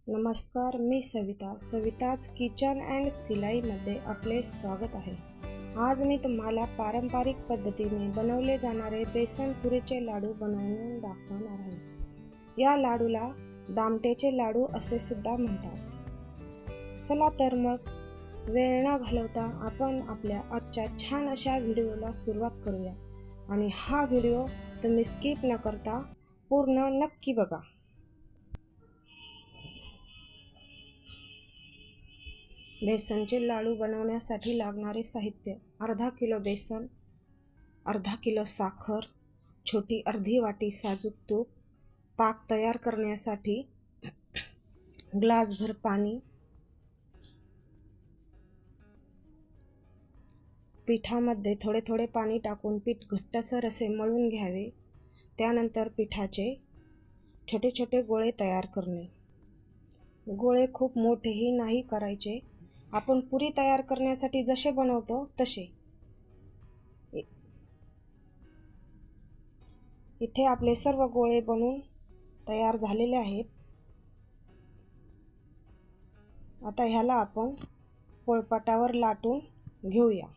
नमस्कार, मी सविताच kitchen and सिलाईमध्ये आपले स्वागत आहे। आज मी तुम्हाला पारंपरिक पद्धतीने बनवले जाणारे बेसन पुरीचे लाडू बनवून दाखवणार आहे। या लाडूला दामटेचे लाडू असे सुद्धा म्हणतात। चला तर मग वेळ न घालवता आपण आपल्या आजच्या छान अशा व्हिडिओला सुरुवात करूया आणि हा व्हिडिओ तुम्ही स्किप न करता पूर्ण नक्की बघा। बेसनचे लाडू बनवण्यासाठी लागणारे साहित्य: अर्धा किलो बेसन, अर्धा किलो साखर, छोटी अर्धी वाटी साजूक तूप, पाक तयार करण्यासाठी ग्लासभर पाणी, पिठामध्ये थोडे थोडे पाणी टाकून पीठ घट्टसर असे मळून घ्यावे। त्यानंतर पिठाचे छोटे छोटे गोळे तयार करणे। गोळे खूप मोठेही नाही करायचे, आपण पुरी तयार करण्यासाठी जसे बनवतो तसे। इथे आपले सर्व गोळे बनवून तयार झालेले आहेत। आता ह्याला आपण पोळपाटावर लाटून घेऊया।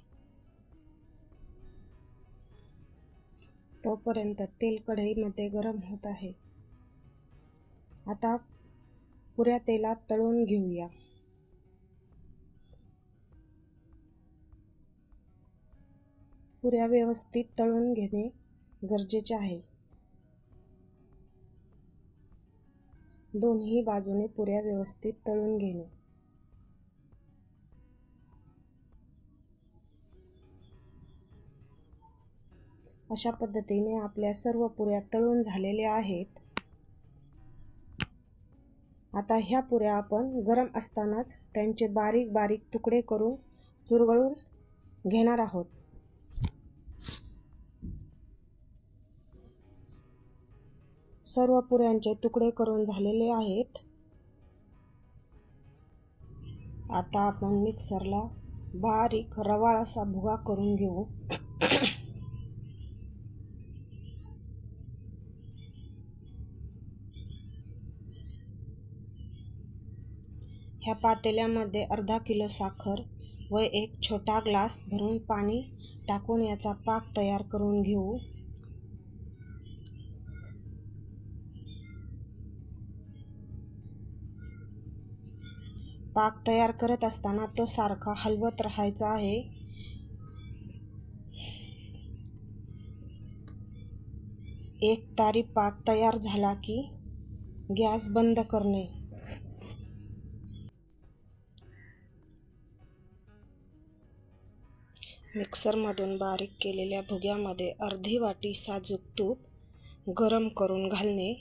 तोपर्यंत तेल कढईमध्ये गरम होत आहे। आता पुऱ्या तेलात तळून घेऊया। पुऱ्या व्यवस्थित तळून घेणे गरजेचे आहे। दोन्ही बाजूने पुऱ्या व्यवस्थित तळून घेणे। अशा पद्धतीने आपल्या सर्व पुऱ्या तळून झालेल्या आहेत। आता ह्या पुऱ्या आपण गरम असतानाच त्यांचे बारीक बारीक तुकडे करून चुरगळून घेणार आहोत। सर्व पुऱ्यांचे तुकडे करून झालेले आहेत। आता आपण मिक्सरला बारीक रवाळ असा भुगा करून घेऊ। ह्या पातेल्यामध्ये अर्धा किलो साखर व एक छोटा ग्लास भरून पाणी टाकून याचा पाक तयार करून घेऊ। पाक तयार करत असताना तो सारखा हलवत राहायचा आहे। एक तारी पाक तयार झाला की गॅस बंद करणे। मिक्सरमधून बारीक केलेल्या भुग्यामध्ये अर्धी वाटी साजूक तूप गरम करून घालणे।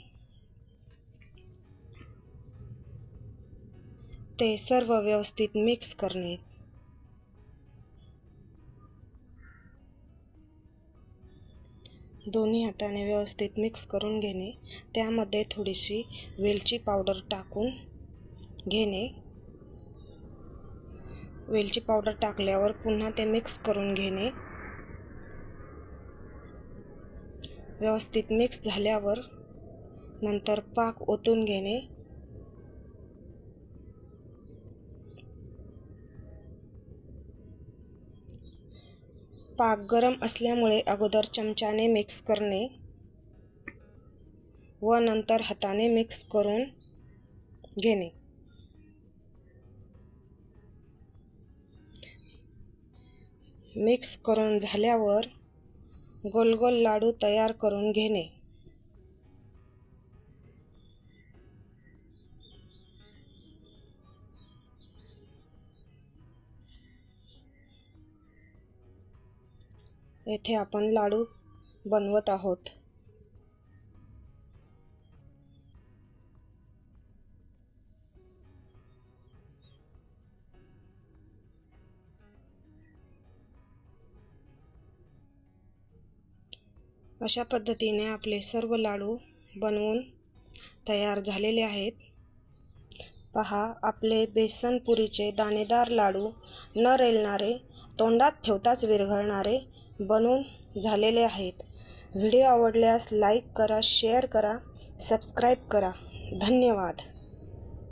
ते सर्व व्यवस्थित मिक्स करणे। दोन्ही हाताने व्यवस्थित मिक्स करून घेणे। त्यामध्ये थोडीशी वेलची पावडर टाकून घेणे। वेलची पावडर टाकल्यावर पुन्हा ते मिक्स करून घेणे। व्यवस्थित मिक्स झाल्यावर नंतर पाक ओतून घेणे। पाक गरम असल्यामुळे अगोदर चमच्याने मिक्स करणे व नंतर हाताने मिक्स करून घेणे। मिक्स करून झाल्यावर गोल गोल लाडू तयार करून घेणे। येथे आपण लाडू बनवत आहोत। अशा पद्धतीने आपले सर्व लाडू बनवून तयार झालेले आहेत। पहा, आपले बेसन पुरीचे दाणेदार लाडू न रेलणारे, तोंडात ठेवताच विरघळणारे बनवून झालेले आहेत। व्हिडिओ आवडल्यास लाईक करा, शेअर करा, सबस्क्राईब करा। धन्यवाद।